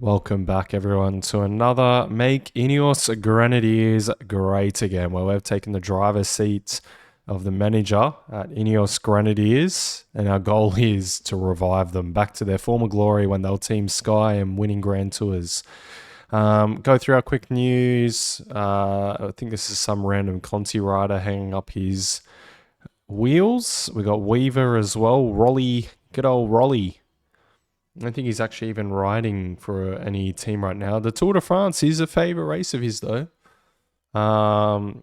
Welcome back, everyone, to another Make Ineos Grenadiers Great Again, where we've taken the driver's seat of the manager at Ineos Grenadiers, and our goal is to revive them back to their former glory when they were Team Sky and winning Grand Tours. Go through our quick news. I think this is some random Conti rider hanging up his wheels. We got Weaver as well. Rolly, good old Rolly. I don't think he's actually even riding for any team right now. The Tour de France is a favourite race of his, though. And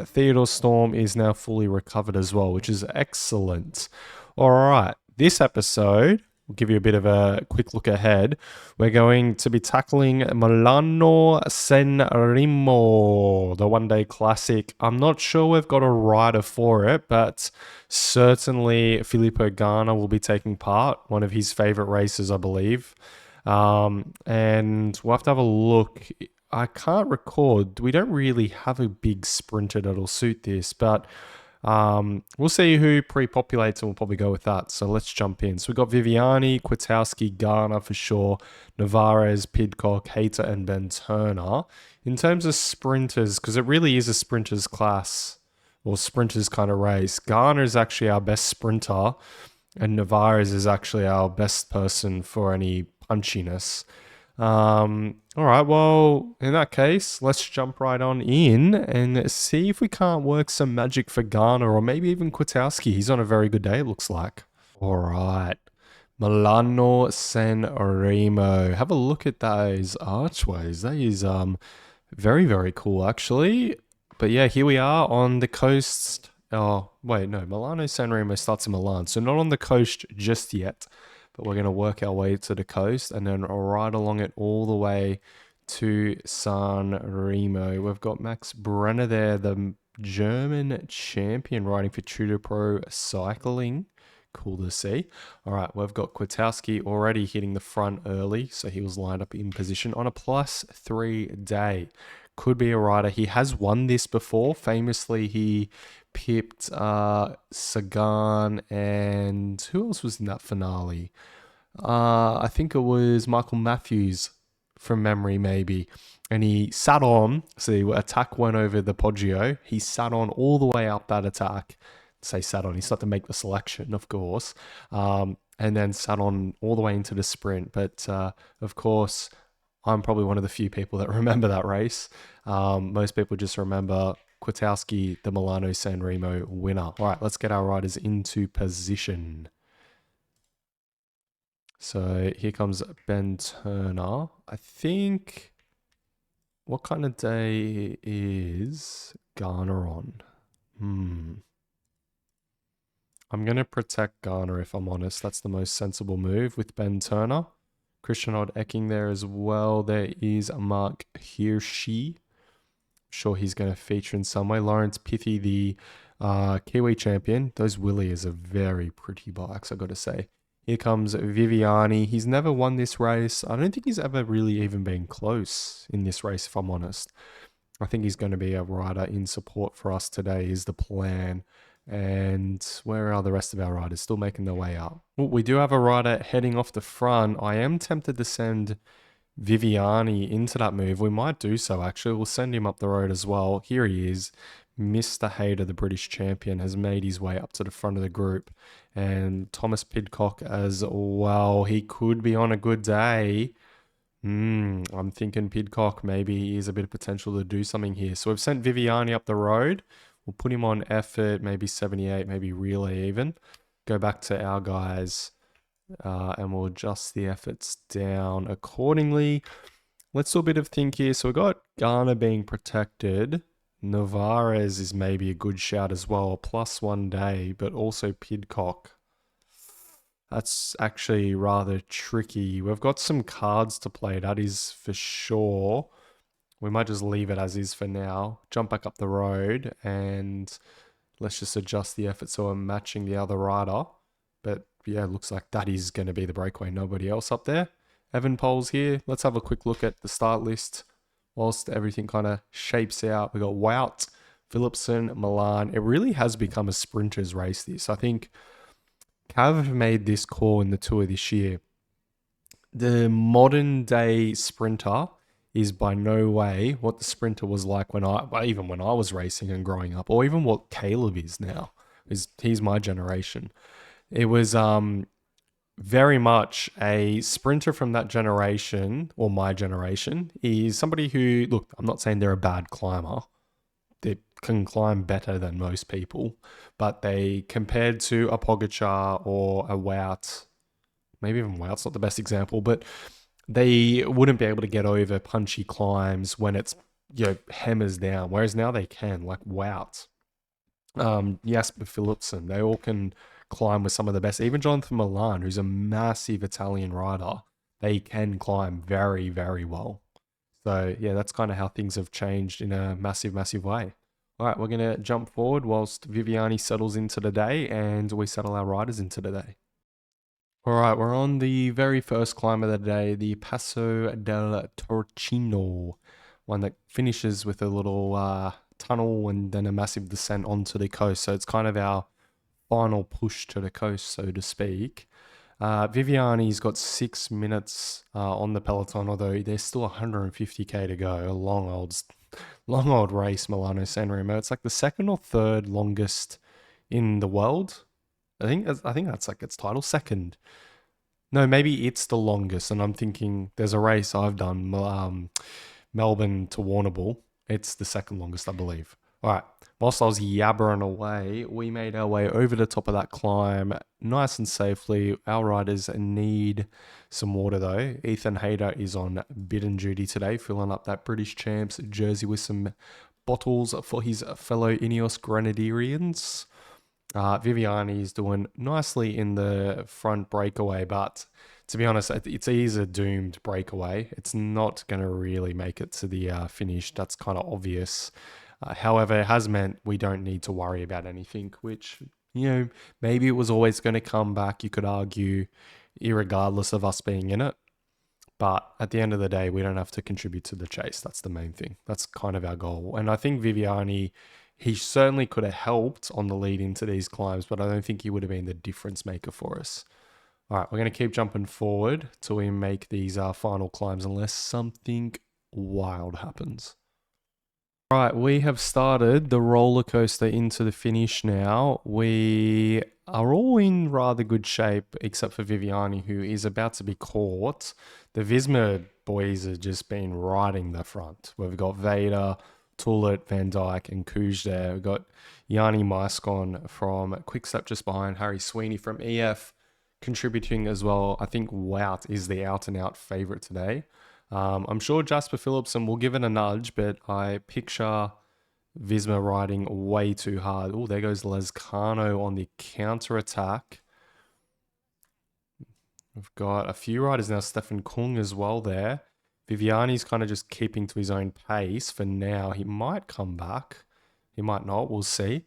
Theodore Storm is now fully recovered as well, which is excellent. All right, this episode, we'll give you a bit of a quick look ahead. We're going to be tackling Milano-Sanremo, the one-day classic. I'm not sure we've got a rider for it, but certainly Filippo Ganna will be taking part, one of his favourite races, I believe. And we'll have to have a look. I can't record. We don't really have a big sprinter that'll suit this, but we'll see who pre-populates and we'll probably go with that. So let's jump in. So we've got Viviani, Kwiatkowski, Garner for sure, Navarez, Pidcock, Hayter, and Ben Turner. In terms of sprinters, because it really is a sprinters class or sprinters kind of race, Garner is actually our best sprinter and Navarez is actually our best person for any punchiness. All right, well, in that case, let's jump right on in and see if we can't work some magic for Garner or maybe even Kwiatkowski. He's on a very good day, it looks like. All right, Milano-Sanremo. Have a look at those archways. That is very, very cool, actually. But yeah, here we are on the coast. Oh, wait, no, Milano-Sanremo starts in Milan, so not on the coast just yet. But we're going to work our way to the coast and then ride along it all the way to San Remo. We've got Max Brenner there, the German champion riding for Tudor Pro Cycling. Cool to see. All right, we've got Kwiatkowski already hitting the front early, so he was lined up in position on a +3 day. Could be a rider. He has won this before. Famously, he pipped Sagan and who else was in that finale? I think it was Michael Matthews from memory, maybe. And he sat on, so the attack went over the Poggio. He sat on all the way up that attack. Say sat on, he's not to make the selection, of course. And then sat on all the way into the sprint. But of course, I'm probably one of the few people that remember that race. Most people just remember Kwiatkowski, the Milano-Sanremo winner. All right, let's get our riders into position. So here comes Ben Turner. I think, what kind of day is Garner on? I'm going to protect Garner if I'm honest. That's the most sensible move with Ben Turner. Christian Odd-Ecking there as well. There is Mark Hirschi. Sure he's going to feature in some way. Lawrence Pithy, the Kiwi champion. Those Willies are very pretty bikes, I've got to say. Here comes Viviani. He's never won this race. I don't think he's ever really even been close in this race, if I'm honest. I think he's going to be a rider in support for us today is the plan. And where are the rest of our riders? Still making their way up. Well, we do have a rider heading off the front. I am tempted to send Viviani into that move. We might do so, actually. We'll send him up the road as well. Here he is. Mr. Hayter, the British champion, has made his way up to the front of the group. And Thomas Pidcock as well. He could be on a good day. I'm thinking Pidcock, maybe he has a bit of potential to do something here. So we've sent Viviani up the road. We'll put him on effort, maybe 78, maybe relay even. Go back to our guys and we'll adjust the efforts down accordingly. Let's do a bit of think here. So we've got Garner being protected. Navarez is maybe a good shout as well, +1 day, but also Pidcock. That's actually rather tricky. We've got some cards to play, that is for sure. We might just leave it as is for now. Jump back up the road and let's just adjust the effort so we're matching the other rider. But yeah, looks like that is going to be the breakaway. Nobody else up there. Evan Pole's here. Let's have a quick look at the start list whilst everything kind of shapes out. We got Wout, Philipsen, Milan. It really has become a sprinter's race, this. I think Cav made this call in the Tour this year the modern day sprinter is by no way what the sprinter was like even when I was racing and growing up, or even what Caleb is now. He's my generation. It was very much a sprinter from that generation, or my generation, is somebody who, look, I'm not saying they're a bad climber. They can climb better than most people, but they, compared to a Pogacar or a Wout, maybe even Wout's not the best example, but they wouldn't be able to get over punchy climbs when it's, hammers down. Whereas now they can, like Wout, Jasper Philipsen, they all can climb with some of the best. Even Jonathan Milan, who's a massive Italian rider, they can climb very, very well. So yeah, that's kind of how things have changed in a massive, massive way. All right, we're gonna jump forward whilst Viviani settles into the day and we settle our riders into the day. All right, we're on the very first climb of the day, the Passo del Torcino, one that finishes with a little tunnel and then a massive descent onto the coast. So it's kind of our final push to the coast, so to speak. Viviani's got 6 minutes on the peloton, although there's still 150k to go. A long old race, Milano-Sanremo. It's like the second or third longest in the world. I think that's like its title, second. No, maybe it's the longest. And I'm thinking there's a race I've done, Melbourne to Warrnambool. It's the second longest, I believe. All right. Whilst I was yabbering away, we made our way over the top of that climb nice and safely. Our riders need some water though. Ethan Hayter is on bidden duty today, filling up that British Champs jersey with some bottles for his fellow Ineos Grenadiers. Viviani is doing nicely in the front breakaway, but to be honest, it's a doomed breakaway. It's not going to really make it to the finish. That's kind of obvious. However, it has meant we don't need to worry about anything, which, maybe it was always going to come back, you could argue, irregardless of us being in it. But at the end of the day, we don't have to contribute to the chase. That's the main thing. That's kind of our goal. And I think Viviani, he certainly could have helped on the lead into these climbs, but I don't think he would have been the difference maker for us. All right, we're going to keep jumping forward till we make these final climbs, unless something wild happens. All right, we have started the roller coaster into the finish now. We are all in rather good shape, except for Viviani, who is about to be caught. The Visma boys have just been riding the front. We've got Vader, Tullet, Van Dijk, and Kuj there. We've got Yanni Maiscon from Quickstep just behind, Harry Sweeney from EF contributing as well. I think Wout is the out-and-out favourite today. I'm sure Jasper Philipsen will give it a nudge, but I picture Visma riding way too hard. Oh, there goes Lescano on the counter-attack. We've got a few riders now, Stefan Kung as well there. Viviani's kind of just keeping to his own pace for now. He might come back. He might not. We'll see.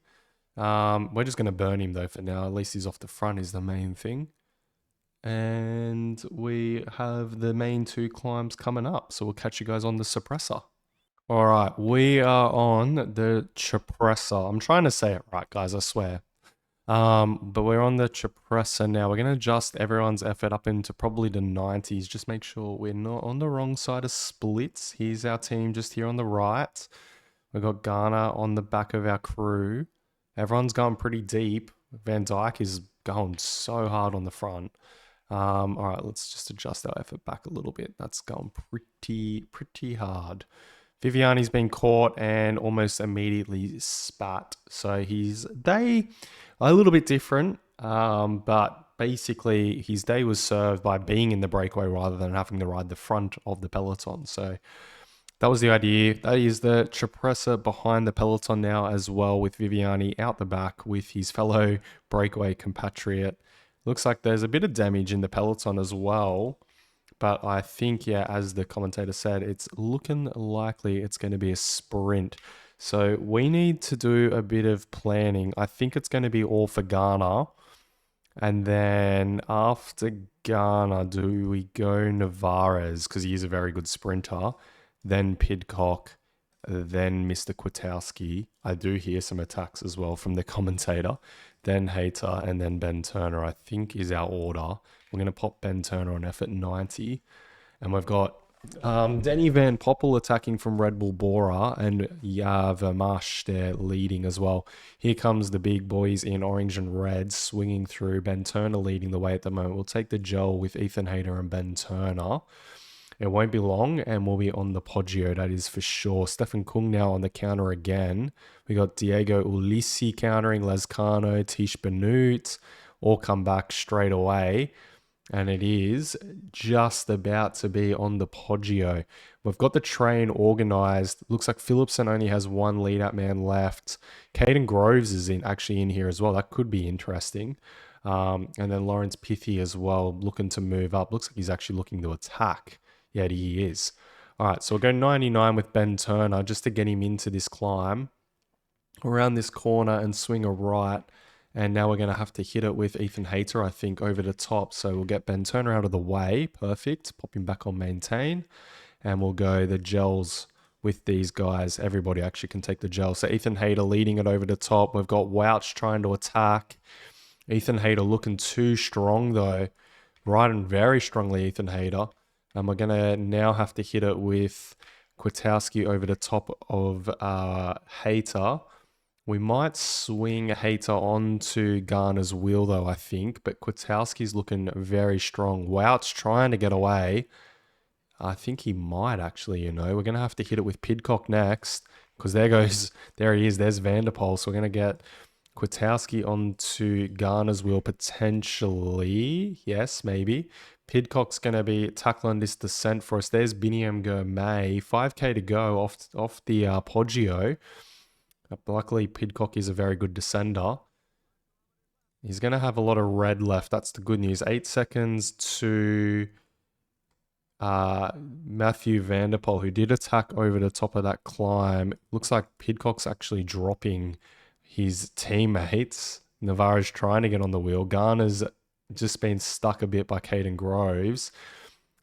We're just going to burn him though for now. At least he's off the front is the main thing. And we have the main two climbs coming up. So we'll catch you guys on the suppressor. All right, we are on the suppressor. I'm trying to say it right, guys, I swear. But we're on the suppressor now. We're going to adjust everyone's effort up into probably the 90s. Just make sure we're not on the wrong side of splits. Here's our team just here on the right. We've got Ganna on the back of our crew. Everyone's going pretty deep. Van Dijk is going so hard on the front. All right, let's just adjust our effort back a little bit. That's going pretty hard. Viviani's been caught and almost immediately spat. So his day a little bit different, but basically his day was served by being in the breakaway rather than having to ride the front of the peloton. So that was the idea. That is the suppressor behind the peloton now as well, with Viviani out the back with his fellow breakaway compatriot. Looks like there's a bit of damage in the peloton as well. But I think, yeah, as the commentator said, it's looking likely it's going to be a sprint. So we need to do a bit of planning. I think it's going to be all for Ganna. And then after Ganna, do we go Navarez? Because he is a very good sprinter. Then Pidcock. then Mr. Kwiatkowski. I do hear some attacks as well from the commentator. Then Hayter, and then Ben Turner, I think is our order. We're going to pop Ben Turner on F at 90. And we've got Denny Van Poppel attacking from Red Bull Bora, and Vermash there leading as well. Here comes the big boys in orange and red swinging through. Ben Turner leading the way at the moment. We'll take the gel with Ethan Hayter and Ben Turner. It won't be long, and we'll be on the Poggio, that is for sure. Stefan Kung now on the counter again. We got Diego Ulisi countering, Lazcano, Tish Benut, all come back straight away. And it is just about to be on the Poggio. We've got the train organised. Looks like Philipsen only has one lead-out man left. Caden Groves is actually in here as well. That could be interesting. And then Lawrence Pithy as well, looking to move up. Looks like he's actually looking to attack. Yeah, he is. All right, so we'll go 99 with Ben Turner just to get him into this climb. Around this corner and swing a right. And now we're going to have to hit it with Ethan Hayter, I think, over the top. So we'll get Ben Turner out of the way. Perfect. Pop him back on maintain. And we'll go the gels with these guys. Everybody actually can take the gel. So Ethan Hayter leading it over the top. We've got Wouch trying to attack. Ethan Hayter looking too strong, though. Riding very strongly, Ethan Hayter. And we're going to now have to hit it with Kwiatkowski over the top of Hayter. We might swing Hayter onto Ganna's wheel, though, I think. But Kwiatkowski's looking very strong. Wout's trying to get away. I think he might, actually, you know. We're going to have to hit it with Pidcock next. Because there he is. There's Van der Poel. So we're going to get Kwiatkowski onto Ganna's wheel, potentially. Yes, maybe. Pidcock's going to be tackling this descent for us. There's Biniam Gourmet. 5K to go off the Poggio. Luckily, Pidcock is a very good descender. He's going to have a lot of red left. That's the good news. 8 seconds to Matthew Van der Poel, who did attack over the top of that climb. Looks like Pidcock's actually dropping his teammates. Navarro's trying to get on the wheel. Garner's just been stuck a bit by Caden Groves.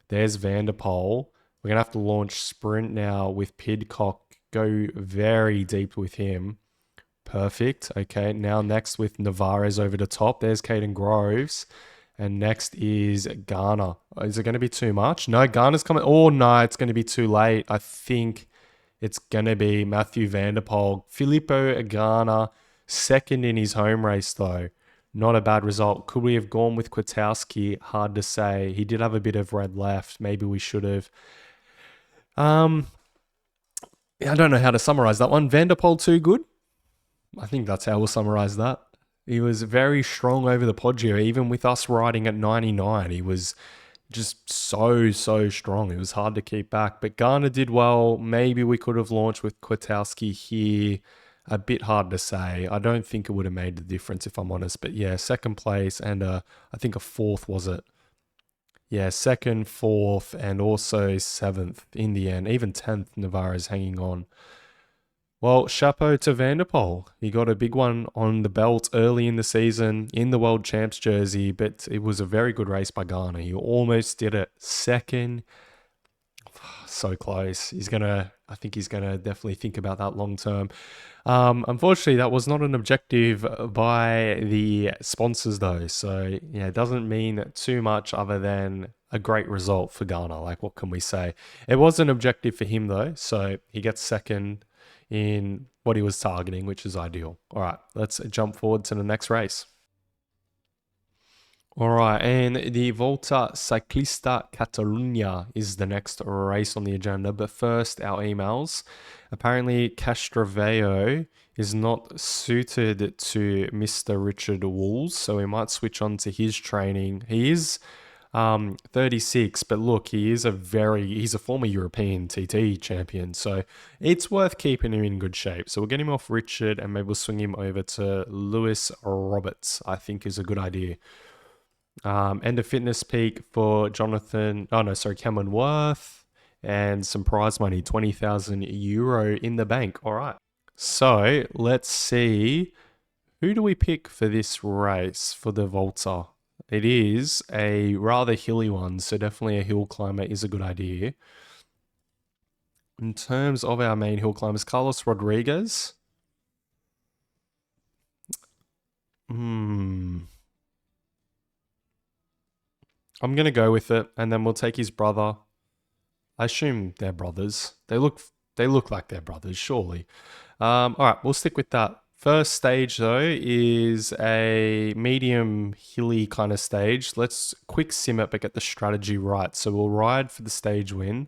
There's Van der Poel. We're going to have to launch sprint now with Pidcock. Go very deep with him. Perfect. Okay, now next with Navarez over the top. There's Caden Groves. And next is Ganna. Is it going to be too much? No, Ganna's coming. Oh, no, it's going to be too late. I think it's going to be Matthew Van der Poel. Filippo Ganna, second in his home race, though. Not a bad result. Could we have gone with Kwiatkowski? Hard to say. He did have a bit of red left. Maybe we should have. I don't know how to summarize that one. Van der Poel too good? I think that's how we'll summarize that. He was very strong over the Poggio. Even with us riding at 99, he was just so strong. It was hard to keep back. But Ganna did well. Maybe we could have launched with Kwiatkowski here. A bit hard to say. I don't think it would have made the difference, if I'm honest. But yeah, second place and I think a fourth, was it? Yeah, second, fourth, and also seventh in the end. Even 10th, Navarro's hanging on. Well, chapeau to Van der Poel. He got a big one on the belt early in the season in the World Champs jersey, but it was a very good race by Ganna. He almost did it. Second. So close. I think he's going to definitely think about that long term. Unfortunately, that was not an objective by the sponsors, though. So, yeah, it doesn't mean too much other than a great result for Ganna. Like, what can we say? It was an objective for him, though. So, he gets second in what he was targeting, which is ideal. All right, let's jump forward to the next race. All right, and the Volta Ciclista Catalunya is the next race on the agenda. But first, our emails. Apparently, Castroveo is not suited to Mr. Richard Wools, so we might switch on to his training. He is 36, but look, he's a former European TT champion, so it's worth keeping him in good shape. So we'll get him off Richard, and maybe we'll swing him over to Lewis Roberts, I think is a good idea. End of fitness peak for Cameron Worth, and some prize money, 20,000 euro in the bank. All right. So let's see, who do we pick for this race for the Volta? It is a rather hilly one, so definitely a hill climber is a good idea. In terms of our main hill climbers, Carlos Rodriguez. I'm going to go with it, and then we'll take his brother. I assume they're brothers. They look like they're brothers, surely. All right, we'll stick with that. First stage though is a medium hilly kind of stage. Let's quick sim it, but get the strategy right. So we'll ride for the stage win.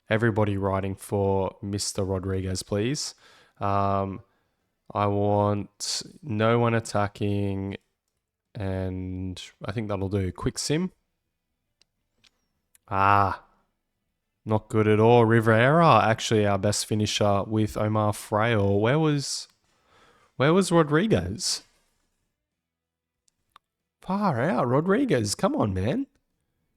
Everybody riding for Mr. Rodriguez, please. I want no one attacking, and I think that'll do. Quick sim. Not good at all. Rivera, actually our best finisher with Omar Frail. Where was Rodriguez? Far out, Rodriguez. Come on, man.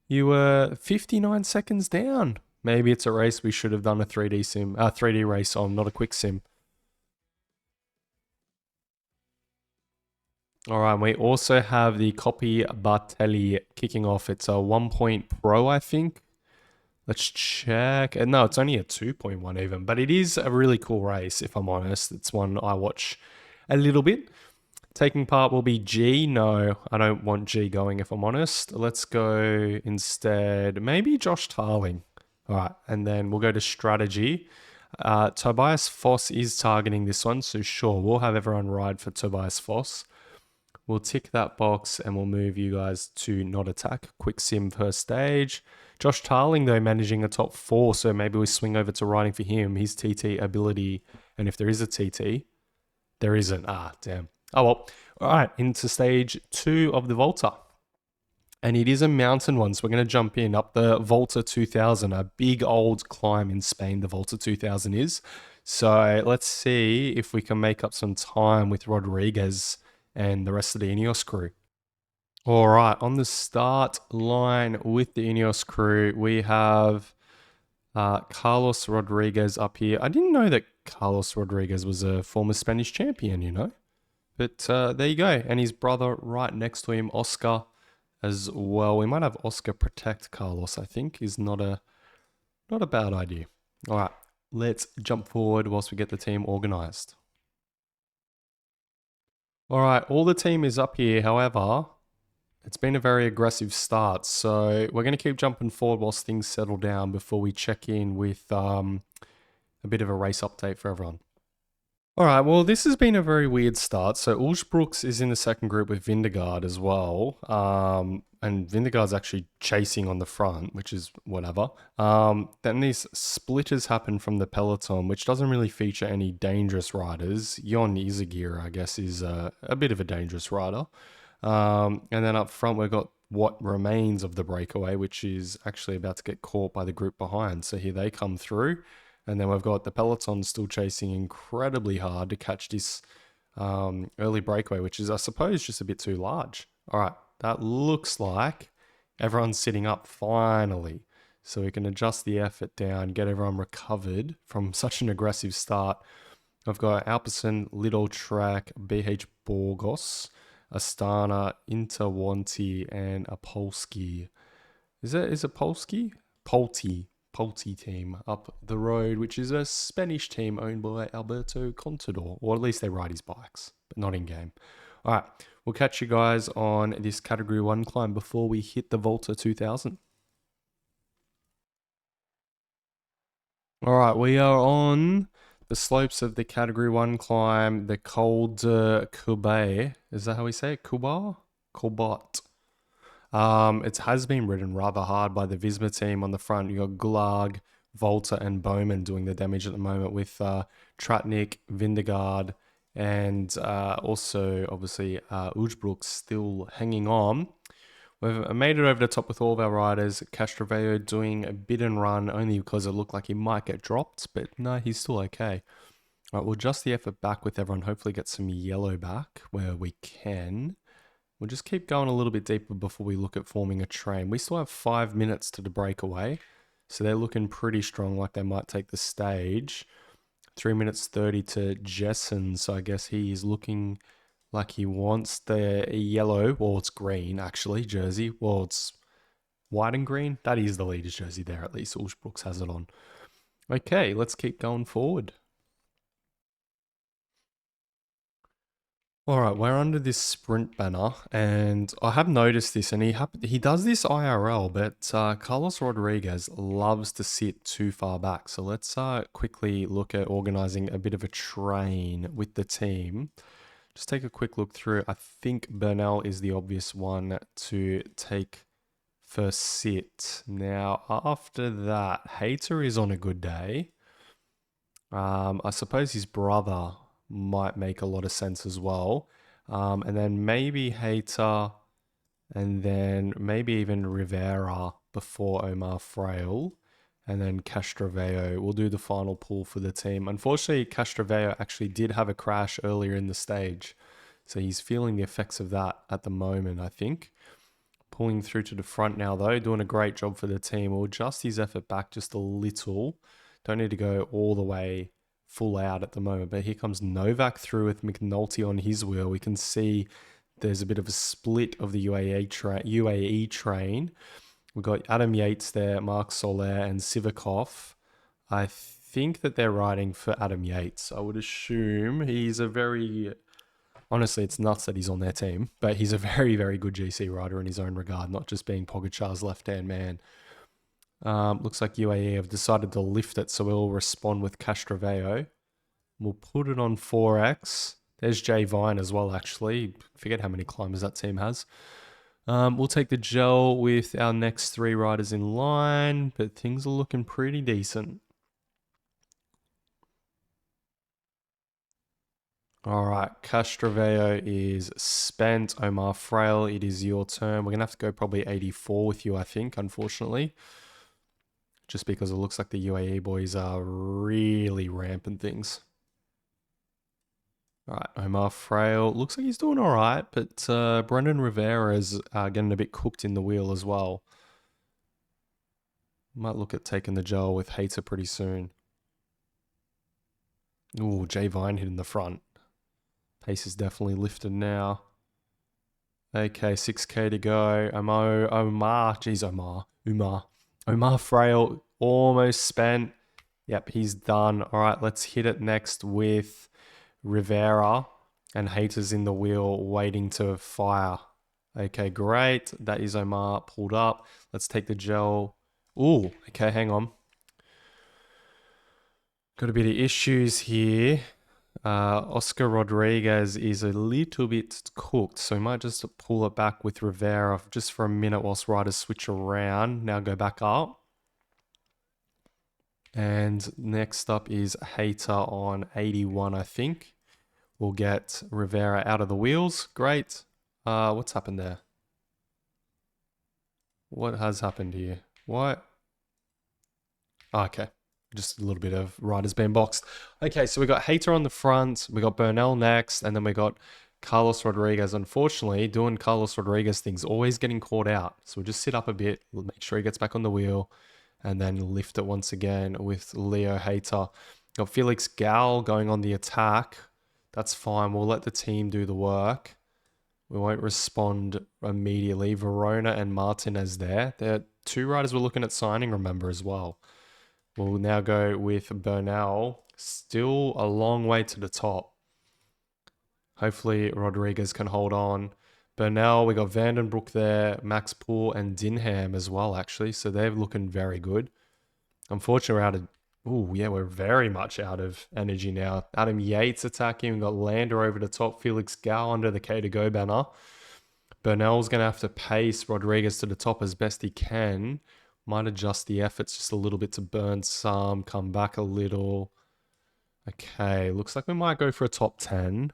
You were 59 seconds down. Maybe it's a race we should have done a 3D race on, not a quick sim. All right, we also have the Coppi Bartali kicking off. It's a 1 Pro, I think. Let's check. No, it's only a 2.1 even, but it is a really cool race, if I'm honest. It's one I watch a little bit. Taking part will be G. No, I don't want G going, if I'm honest. Let's go instead, maybe Josh Tarling. All right, and then we'll go to strategy. Tobias Foss is targeting this one, so sure, we'll have everyone ride for Tobias Foss. We'll tick that box and we'll move you guys to not attack. Quick sim first stage. Josh Tarling, though, managing a top 4, so maybe we swing over to riding for him. His TT ability, and if there is a TT, there isn't. Damn. Oh, well. All right, into stage 2 of the Volta. And it is a mountain one, so we're going to jump in up the Volta 2000, a big old climb in Spain, the Volta 2000 is. So let's see if we can make up some time with Rodriguez and the rest of the Ineos crew. All right, on the start line with the Ineos crew, we have Carlos Rodriguez up here. I didn't know that Carlos Rodriguez was a former Spanish champion, you know. But there you go. And his brother right next to him, Oscar, as well. We might have Oscar protect Carlos, I think, is not a bad idea. All right, let's jump forward whilst we get the team organized. All right, all the team is up here. However, it's been a very aggressive start, so we're going to keep jumping forward whilst things settle down before we check in with a bit of a race update for everyone. All right, well, this has been a very weird start. So Ulsbrooks is in the second group with Vindegaard as well. And Vindegaard's actually chasing on the front, which is whatever. Then these splitters happen from the peloton, which doesn't really feature any dangerous riders. Jon Izagir, I guess, is a bit of a dangerous rider. And then up front, we've got what remains of the breakaway, which is actually about to get caught by the group behind. So here they come through. And then we've got the peloton still chasing incredibly hard to catch this early breakaway, which is, I suppose, just a bit too large. All right, that looks like everyone's sitting up finally. So we can adjust the effort down, get everyone recovered from such an aggressive start. I've got Alpecin, Little Track, BH Burgos, Astana, Interwanti, and Apolski. Is it Polski? Polti team up the road, which is a Spanish team owned by Alberto Contador, or at least they ride his bikes, but not in game. All right, we'll catch you guys on this Category 1 climb before we hit the Volta 2000. All right, we are on the slopes of the Category 1 climb, the Col de Coubet. Is that how we say it? Coubat? Coubat. It has been ridden rather hard by the Visma team on the front. You got Gulag, Volta, and Bowman doing the damage at the moment with Tratnik, Vindegaard, and also obviously Ujbrooks still hanging on. We've made it over the top with all of our riders. Castrovello doing a bit and run only because it looked like he might get dropped, but no, he's still okay. All right, we'll adjust the effort back with everyone. Hopefully get some yellow back where we can. We'll just keep going a little bit deeper before we look at forming a train. We still have 5 minutes to the breakaway, so they're looking pretty strong, like they might take the stage. 3 minutes 30 to Jessen, so I guess he is looking like he wants the yellow, well, it's green actually, jersey. Well, it's white and green. That is the leader's jersey there, at least. Ulsbrooks has it on. Okay, let's keep going forward. All right, we're under this sprint banner, and I have noticed this, and he does this IRL, but Carlos Rodriguez loves to sit too far back. So let's quickly look at organizing a bit of a train with the team. Just take a quick look through. I think Bernal is the obvious one to take first sit. Now, after that, Hater is on a good day. I suppose his brother might make a lot of sense as well. And then maybe Hater, and then maybe even Rivera before Omar Frail, and then Castroveo. We'll do the final pull for the team. Unfortunately, Castroveo actually did have a crash earlier in the stage, so he's feeling the effects of that at the moment, I think. Pulling through to the front now, though, doing a great job for the team. We'll adjust his effort back just a little. Don't need to go all the way full out at the moment. But here comes Novak through with McNulty on his wheel. We can see there's a bit of a split of the UAE train. We've got Adam Yates there, Mark Soler, and Sivakov. I think that they're riding for Adam Yates. I would assume he's a very... Honestly, it's nuts that he's on their team, but he's a very, very good GC rider in his own regard, not just being Pogacar's left-hand man. Looks like UAE have decided to lift it, so we'll respond with Castroveo. We'll put it on 4X. There's Jay Vine as well, actually. Forget how many climbers that team has. We'll take the gel with our next 3 riders in line, but things are looking pretty decent. All right, Castroveo is spent. Omar Frail, it is your turn. We're going to have to go probably 84 with you, I think, unfortunately. Just because it looks like the UAE boys are really ramping things. All right, Omar Frail. Looks like he's doing all right, but Brendan Rivera is getting a bit cooked in the wheel as well. Might look at taking the gel with Hater pretty soon. Ooh, Jay Vine hitting the front. Pace is definitely lifted now. Okay, 6K to go. Omar Frail almost spent. Yep, he's done. All right, let's hit it next with Rivera, and Haters in the wheel waiting to fire. Okay, great. That is Omar pulled up. Let's take the gel. Ooh, okay, hang on. Got a bit of issues here. Oscar Rodriguez is a little bit cooked, so we might just pull it back with Rivera just for a minute whilst riders switch around. Now go back up. And next up is Hater on 81, I think. We'll get Rivera out of the wheels. Great. What's happened there? What has happened here? What? Okay. Just a little bit of riders being boxed. Okay, so we got Hater on the front. We got Bernal next. And then we got Carlos Rodriguez. Unfortunately, doing Carlos Rodriguez things, always getting caught out. So we'll just sit up a bit. We'll make sure he gets back on the wheel. And then lift it once again with Leo Hater. Got Felix Gal going on the attack. That's fine. We'll let the team do the work. We won't respond immediately. Verona and Martinez there. They're 2 riders we're looking at signing, remember, as well. We'll now go with Bernal. Still a long way to the top. Hopefully Rodriguez can hold on. Bernal, we got Vandenbroek there, Max Poole and Dinham as well, actually. So they're looking very good. Unfortunately, we're out of... Ooh, yeah, we're very much out of energy now. Adam Yates attacking. We've got Lander over the top. Felix Gal under the K to go banner. Bernal's going to have to pace Rodriguez to the top as best he can. Might adjust the efforts just a little bit to burn some. Come back a little. Okay, looks like we might go for a top 10.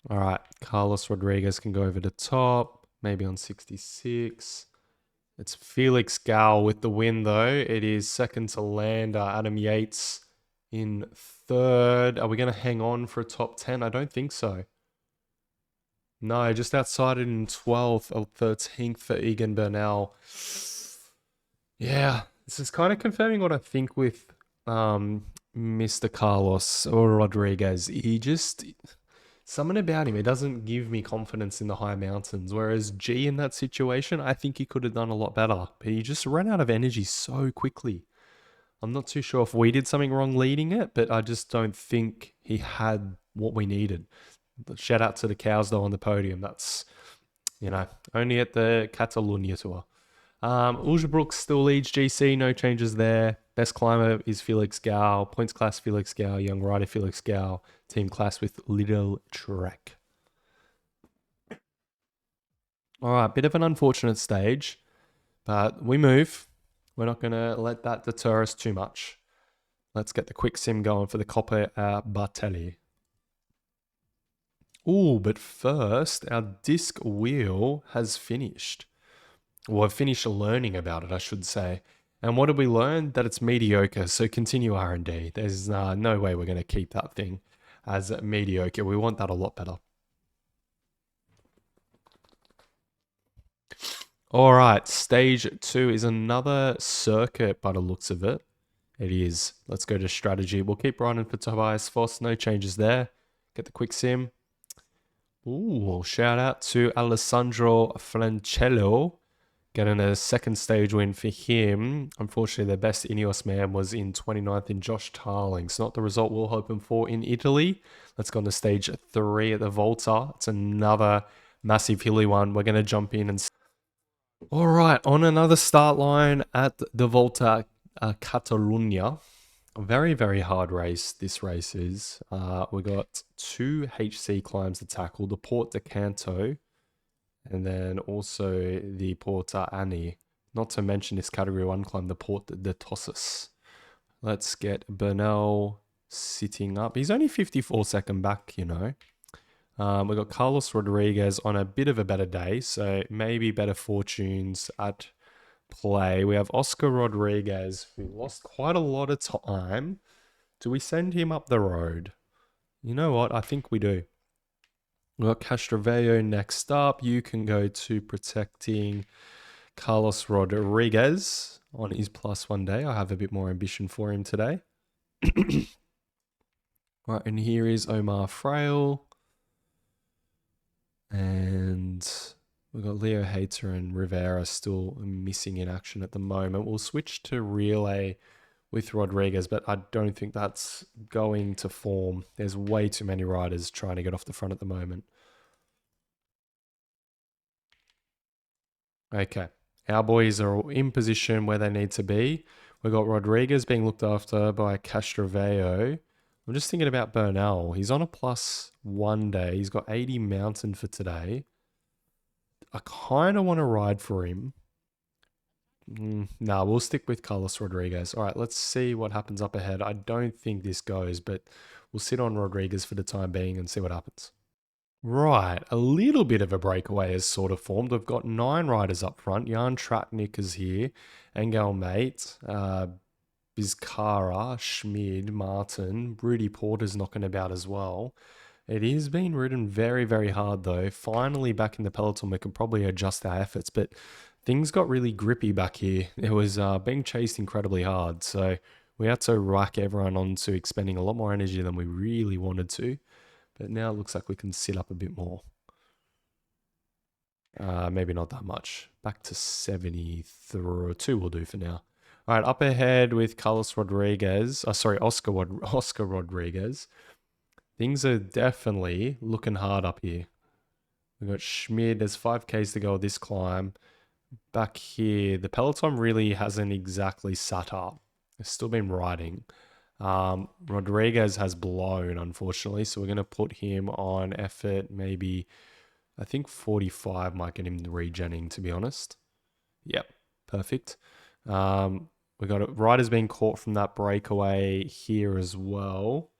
All right, Carlos Rodriguez can go over the top. Maybe on 66. It's Felix Gal with the win, though. It is second to Lander. Adam Yates in third. Are we going to hang on for a top 10? I don't think so. No, just outside it in 12th or 13th for Egan Bernal. Yeah, this is kind of confirming what I think with Mr. Carlos or Rodriguez. Something about him, it doesn't give me confidence in the high mountains. Whereas G in that situation, I think he could have done a lot better. But he just ran out of energy so quickly. I'm not too sure if we did something wrong leading it, but I just don't think he had what we needed. Shout out to the cows though on the podium. That's, only at the Catalunya tour. Ulgebrook still leads GC, no changes there. Best climber is Felix Gao. Points class Felix Gao. Young rider Felix Gao. Team class with Little Trek. All right, bit of an unfortunate stage, but we move. We're not going to let that deter us too much. Let's get the quick sim going for the Coppi Bartali. Ooh, but first, our disc wheel has finished. Well, I've finished learning about it, I should say. And what did we learn? That it's mediocre, so continue R&D. There's no way we're going to keep that thing as mediocre. We want that a lot better. All right, stage 2 is another circuit by the looks of it. It is. Let's go to strategy. We'll keep running for Tobias Foss. No changes there. Get the quick sim. Ooh, shout out to Alessandro Francello. Getting a second stage win for him. Unfortunately, the best Ineos man was in 29th in Josh Tarlings. Not the result we're hoping for in Italy. Let's go on to stage 3 at the Volta. It's another massive hilly one. We're going to jump in and... All right, on another start line at the Volta Catalunya. A very, very hard race this race is. We got 2 HC climbs to tackle. The Port de Canto and then also the Porta Ani. Not to mention this category 1 climb, the Port de Tosses. Let's get Bernal sitting up. He's only 54-second back, We've got Carlos Rodriguez on a bit of a better day, so maybe better fortunes at play. We have Oscar Rodriguez, who lost quite a lot of time. Do we send him up the road? You know what? I think we do. We've got Castrovello next up. You can go to protecting Carlos Rodriguez on his +1 day. I have a bit more ambition for him today. Right, and here is Omar Frail. And we've got Leo Hayter and Rivera still missing in action at the moment. We'll switch to relay with Rodriguez, but I don't think that's going to form. There's way too many riders trying to get off the front at the moment. Okay, our boys are in position where they need to be. We've got Rodriguez being looked after by Castrovello. I'm just thinking about Bernal. He's on a +1 day. He's got 80 mountain for today. I kind of want to ride for him. Nah, we'll stick with Carlos Rodriguez. All right, let's see what happens up ahead. I don't think this goes, but we'll sit on Rodriguez for the time being and see what happens. Right, a little bit of a breakaway is sort of formed. We've got 9 riders up front. Jan Tratnik is here. Engel Mate, Bizcara, Schmid, Martin, Rudy Porter's knocking about as well. It is being ridden very, very hard though. Finally back in the peloton, we can probably adjust our efforts, but things got really grippy back here. It was being chased incredibly hard, so we had to rack everyone onto expending a lot more energy than we really wanted to. But now it looks like we can sit up a bit more. Maybe not that much. Back to 72 will do for now. All right, up ahead with Carlos Rodriguez. Oscar Rodriguez. Things are definitely looking hard up here. We've got Schmid. There's 5Ks to go with this climb. Back here, the peloton really hasn't exactly sat up. It's still been riding. Rodriguez has blown, unfortunately, so we're going to put him on effort. Maybe, I think 45 might get him regenning, to be honest. Yep, perfect. We got riders being caught from that breakaway here as well.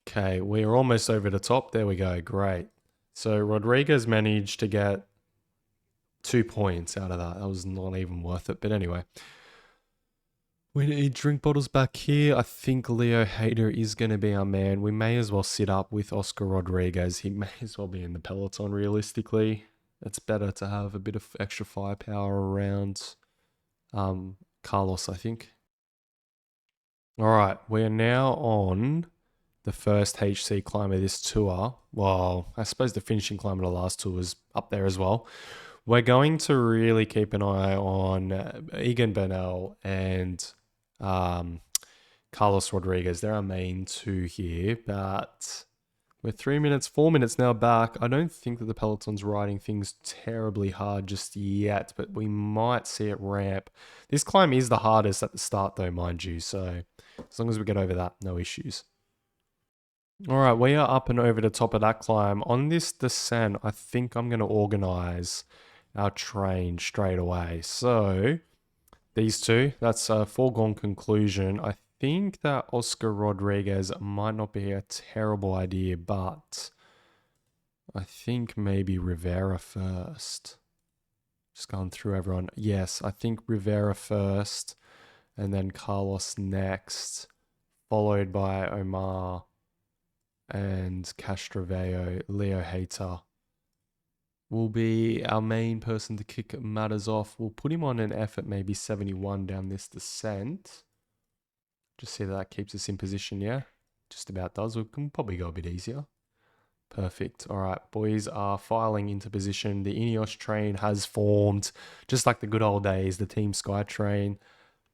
Okay, we're almost over the top. There we go. Great. So Rodriguez managed to get 2 points out of that. That was not even worth it. But anyway, we need drink bottles back here. I think Leo Hayter is going to be our man. We may as well sit up with Oscar Rodriguez. He may as well be in the peloton realistically. It's better to have a bit of extra firepower around Carlos, I think. All right, we are now on the first HC climb of this tour. Well, I suppose the finishing climb of the last tour was up there as well. We're going to really keep an eye on Egan Bernal and um, Carlos Rodriguez. They're our main two here, but we're 4 minutes now back. I don't think that the peloton's riding things terribly hard just yet, but we might see it ramp. This climb is the hardest at the start though, mind you, so as long as we get over that, no issues. All right, we are up and over the top of that climb. On this descent, I think I'm going to organize our train straight away. So these two, that's a foregone conclusion. I think that Oscar Rodriguez might not be a terrible idea, but I think maybe Rivera first. Just going through everyone. Yes, I think Rivera first and then Carlos next, followed by Omar and Castroveo. Leo Hayter will be our main person to kick matters off. We'll put him on an effort, maybe 71 down this descent. Just see that keeps us in position, yeah? Just about does. We can probably go a bit easier. Perfect. All right, boys are filing into position. The Ineos train has formed, just like the good old days, the Team Sky train,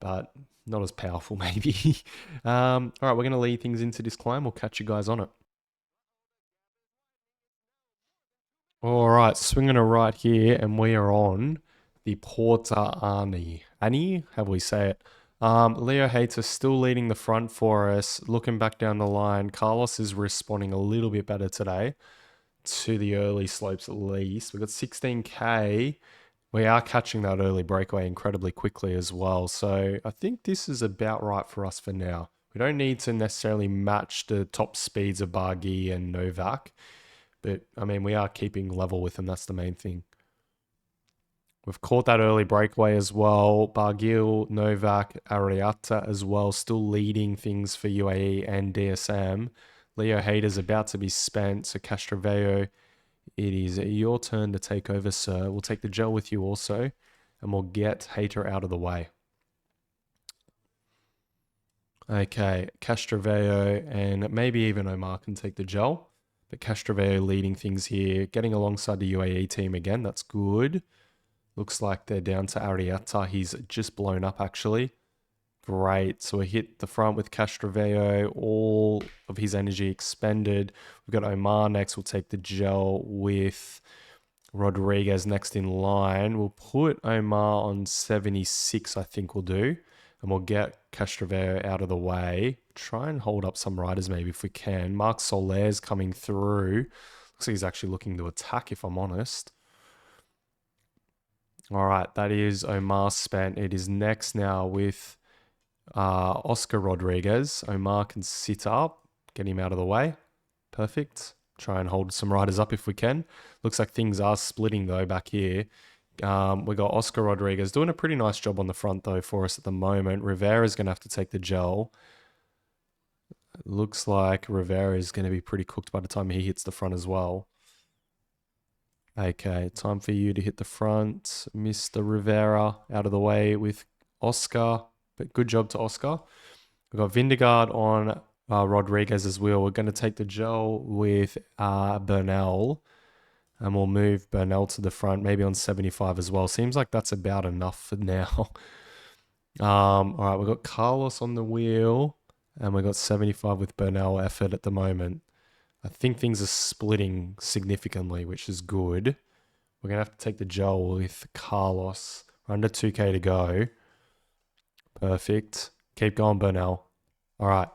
but not as powerful maybe. All right, we're going to lead things into this climb. We'll catch you guys on it. All right, swinging a right here, and we are on the Porta Ani. Annie, how do we say it? Leo Hayter still leading the front for us. Looking back down the line, Carlos is responding a little bit better today to the early slopes at least. We've got 16K. We are catching that early breakaway incredibly quickly as well. So I think this is about right for us for now. We don't need to necessarily match the top speeds of Bargi and Novak. But, I mean, we are keeping level with them. That's the main thing. We've caught that early breakaway as well. Barguil, Novak, Ariata as well, still leading things for UAE and DSM. Leo Hayter's about to be spent. So Castroveo, it is your turn to take over, sir. We'll take the gel with you also, and we'll get Hayter out of the way. Okay, Castroveo and maybe even Omar can take the gel. But Castroveo leading things here, getting alongside the UAE team again. That's good. Looks like they're down to Ariata. He's just blown up, actually. Great. So we hit the front with Castroveo. All of his energy expended. We've got Omar next. We'll take the gel with Rodriguez next in line. We'll put Omar on 76, I think we'll do. And we'll get Castroveo out of the way. Try and hold up some riders maybe if we can. Marc Soler's coming through. Looks like he's actually looking to attack, if I'm honest. All right, that is Omar spent. It is next now with Oscar Rodriguez. Omar can sit up, get him out of the way. Perfect. Try and hold some riders up if we can. Looks like things are splitting though back here. We got Oscar Rodriguez doing a pretty nice job on the front though for us at the moment. Rivera's going to have to take the gel. It looks like Rivera is going to be pretty cooked by the time he hits the front as well. Okay, time for you to hit the front. Mr. Rivera out of the way with Oscar. But good job to Oscar. We've got Vindegaard on Rodriguez as well. We're going to take the gel with Bernal. And we'll move Bernal to the front, maybe on 75 as well. Seems like that's about enough for now. All right, we've got Carlos on the wheel. And we've got 75 with Bernal effort at the moment. I think things are splitting significantly, which is good. We're going to have to take the gel with Carlos. We're under 2K to go. Perfect. Keep going, Bernal. All right.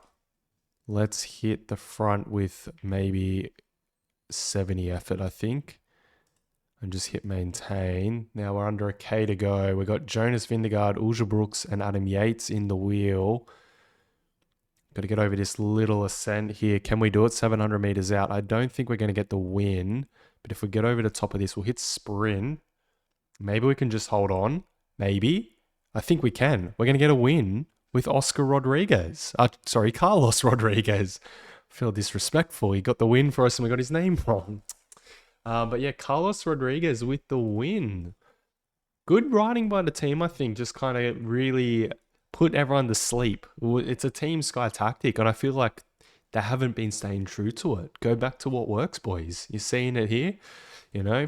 Let's hit the front with maybe 70 effort, I think. And just hit maintain. Now we're under a K to go. We've got Jonas Vingegaard, Ulja Brooks, and Adam Yates in the wheel. Got to get over this little ascent here. Can we do it? 700 meters out. I don't think we're going to get the win. But if we get over the top of this, we'll hit sprint. Maybe we can just hold on. Maybe. I think we can. We're going to get a win with Oscar Rodriguez. Carlos Rodriguez. I feel disrespectful. He got the win for us and we got his name wrong. But yeah, Carlos Rodriguez with the win. Good riding by the team, I think. Just kind of really put everyone to sleep. It's a Team Sky tactic, and I feel like they haven't been staying true to it. Go back to what works, boys. You're seeing it here.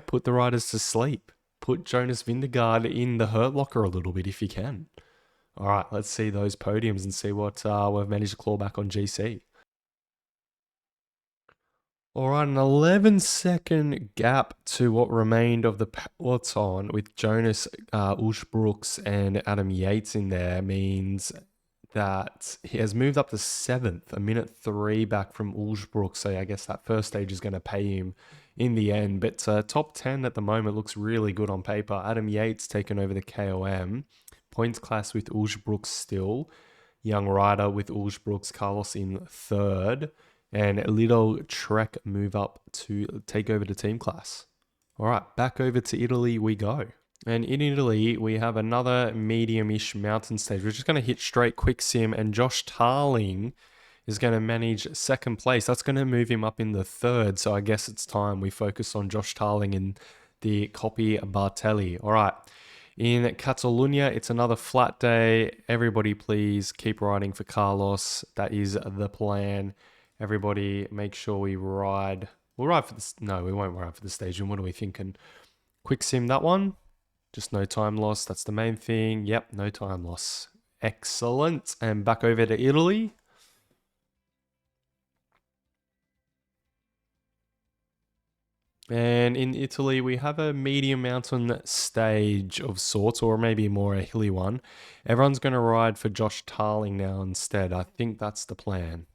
Put the riders to sleep. Put Jonas Vingegaard in the hurt locker a little bit if you can. All right, let's see those podiums and see what we've managed to claw back on GC. All right, an 11-second gap to what remained of the peloton with Jonas Ullsbrooks and Adam Yates in there means that he has moved up to 7th, a minute 3 back from Ullsbrooks. So I guess that first stage is going to pay him in the end. But top 10 at the moment looks really good on paper. Adam Yates taking over the KOM. Points class with Ullsbrooks still. Young rider with Ullsbrooks, Carlos in 3rd. And a little Trek move up to take over the team class. All right, back over to Italy we go. And in Italy, we have another medium-ish mountain stage. We're just going to hit straight quick sim, and Josh Tarling is going to manage 2nd place. That's going to move him up in the 3rd. So I guess it's time we focus on Josh Tarling in the Coppi Bartali. All right. In Catalunya, it's another flat day. Everybody please keep riding for Carlos. That is the plan. Everybody make sure we ride. We'll ride for this. No, we won't ride for the station. What are we thinking? Quick sim that one. Just no time loss. That's the main thing. Yep, no time loss. Excellent. And back over to Italy. And in Italy, we have a medium mountain stage of sorts, or maybe more a hilly one. Everyone's going to ride for Josh Tarling now instead. I think that's the plan.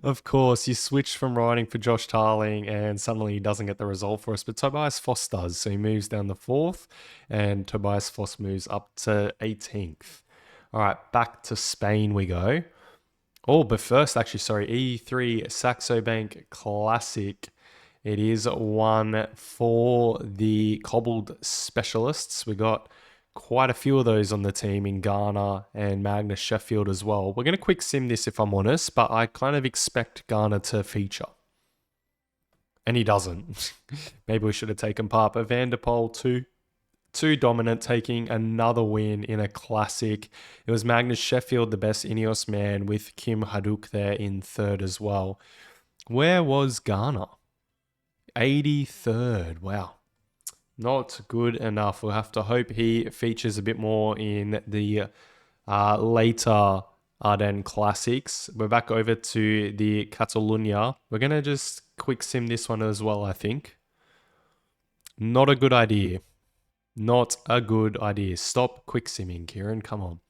Of course, you switch from riding for Josh Tarling and suddenly he doesn't get the result for us, but Tobias Foss does. So he moves down to 4th and Tobias Foss moves up to 18th. All right, back to Spain we go. Oh, but first, actually, sorry, E3 Saxo Bank Classic. It is one for the cobbled specialists. We got quite a few of those on the team in Ganna and Magnus Sheffield as well. We're going to quick sim this if I'm honest, but I kind of expect Ganna to feature. And he doesn't. Maybe we should have taken part. But Van der Poel, too dominant, taking another win in a classic. It was Magnus Sheffield, the best Ineos man, with Kim Haduk there in 3rd as well. Where was Ganna? 83rd. Wow. Not good enough. We'll have to hope he features a bit more in the later Ardennes Classics. We're back over to the Catalunya. We're going to just quick sim this one as well, I think. Not a good idea. Not a good idea. Stop quick simming, Kieran. Come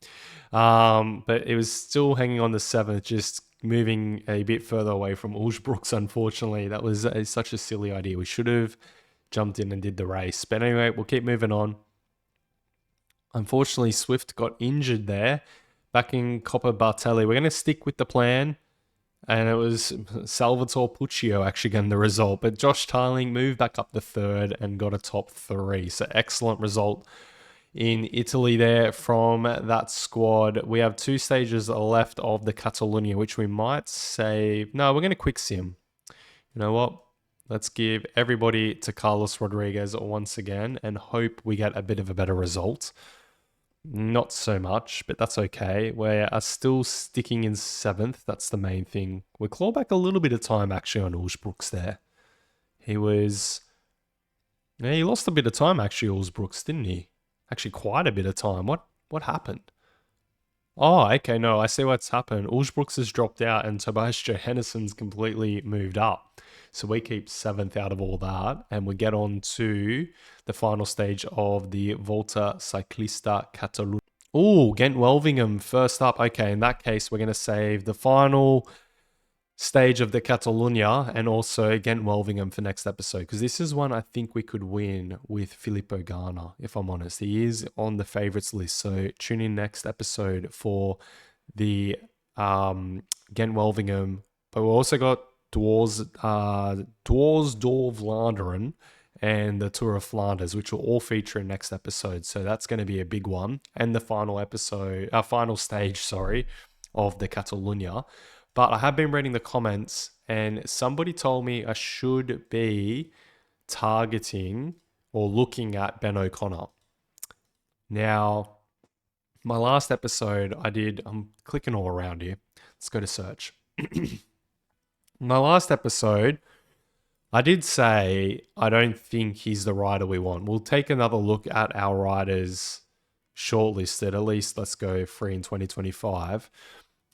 on. But it was still hanging on the 7th, just moving a bit further away from Ullsbrooks, unfortunately. That was such a silly idea. We should have jumped in and did the race. But anyway, we'll keep moving on. Unfortunately, Swift got injured there. Back in Coppa Bartali. We're going to stick with the plan. And it was Salvatore Puccio actually getting the result. But Josh Tarling moved back up to 3rd and got a top 3. So excellent result in Italy there from that squad. We have 2 stages left of the Catalunya, which we might say... No, we're going to quick sim. You know what? Let's give everybody to Carlos Rodriguez once again and hope we get a bit of a better result. Not so much, but that's okay. We are still sticking in 7th. That's the main thing. We claw back a little bit of time actually on Ullsbrooks there. He lost a bit of time actually, Ullsbrooks, didn't he? Actually, quite a bit of time. What happened? Oh, okay, no, I see what's happened. Ullsbrooks has dropped out and Tobias Johannesson's completely moved up. So we keep 7th out of all that and we get on to the final stage of the Volta Ciclista Catalunya. Oh, Ghent-Wevelgem first up. Okay, in that case, we're going to save the final stage of the Catalunya and also Ghent-Wevelgem for next episode, because this is one I think we could win with Filippo Ganna, if I'm honest. He is on the favourites list, so tune in next episode for the Ghent-Wevelgem. But we also got Dwars door Vlaanderen and the Tour of Flanders, which will all feature in next episode. So that's going to be a big one. And the final stage, of the Catalunya. But I have been reading the comments and somebody told me I should be targeting or looking at Ben O'Connor. Now, my last episode I'm clicking all around here. Let's go to search. My last episode, I did say I don't think he's the rider we want. We'll take another look at our riders shortlisted. At least let's go free in 2025.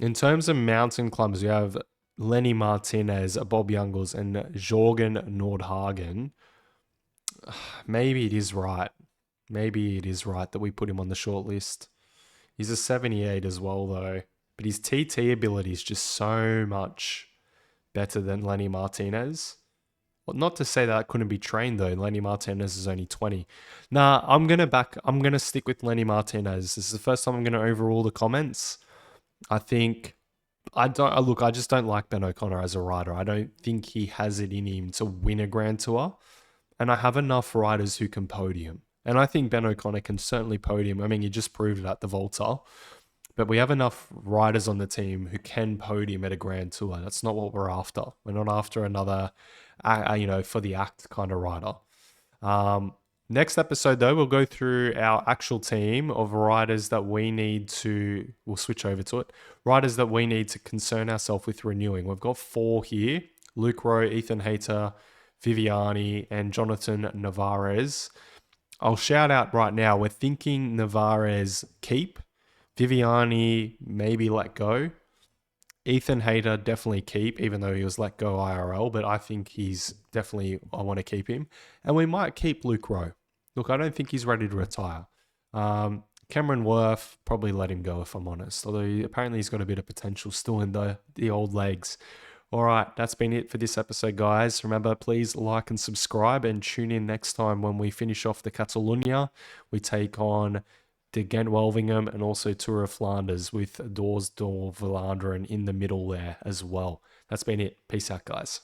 In terms of mountain climbers, we have Lenny Martinez, Bob Youngles, and Jorgen Nordhagen. Maybe it is right. Maybe it is right that we put him on the short list. He's a 78 as well, though. But his TT ability is just so much better than Lenny Martinez. Well, not to say that couldn't be trained, though. Lenny Martinez is only 20. Nah, I'm gonna stick with Lenny Martinez. This is the first time I'm gonna overrule the comments. I think I just don't like Ben O'Connor as a rider. I don't think he has it in him to win a Grand Tour. And I have enough riders who can podium. And I think Ben O'Connor can certainly podium. I mean, he just proved it at the Volta. But we have enough riders on the team who can podium at a Grand Tour. That's not what we're after. We're not after another, for the act kind of rider. Next episode, though, we'll go through our actual team of riders that we'll switch over to it. Riders that we need to concern ourselves with renewing. We've got 4 here. Luke Rowe, Ethan Hayter, Viviani, and Jonathan Navarez. I'll shout out right now, we're thinking Navarez keep. Viviani maybe let go. Ethan Hayter definitely keep, even though he was let go IRL, but I think I want to keep him. And we might keep Luke Rowe. Look, I don't think he's ready to retire. Cameron Worth, probably let him go if I'm honest, although apparently he's got a bit of potential still in the old legs. All right, that's been it for this episode, guys. Remember, please like and subscribe and tune in next time when we finish off the Catalunya. We take on De Gent-Wevelgem and also Tour of Flanders with Dors door Vlaanderen in the middle there as well. That's been it. Peace out, guys.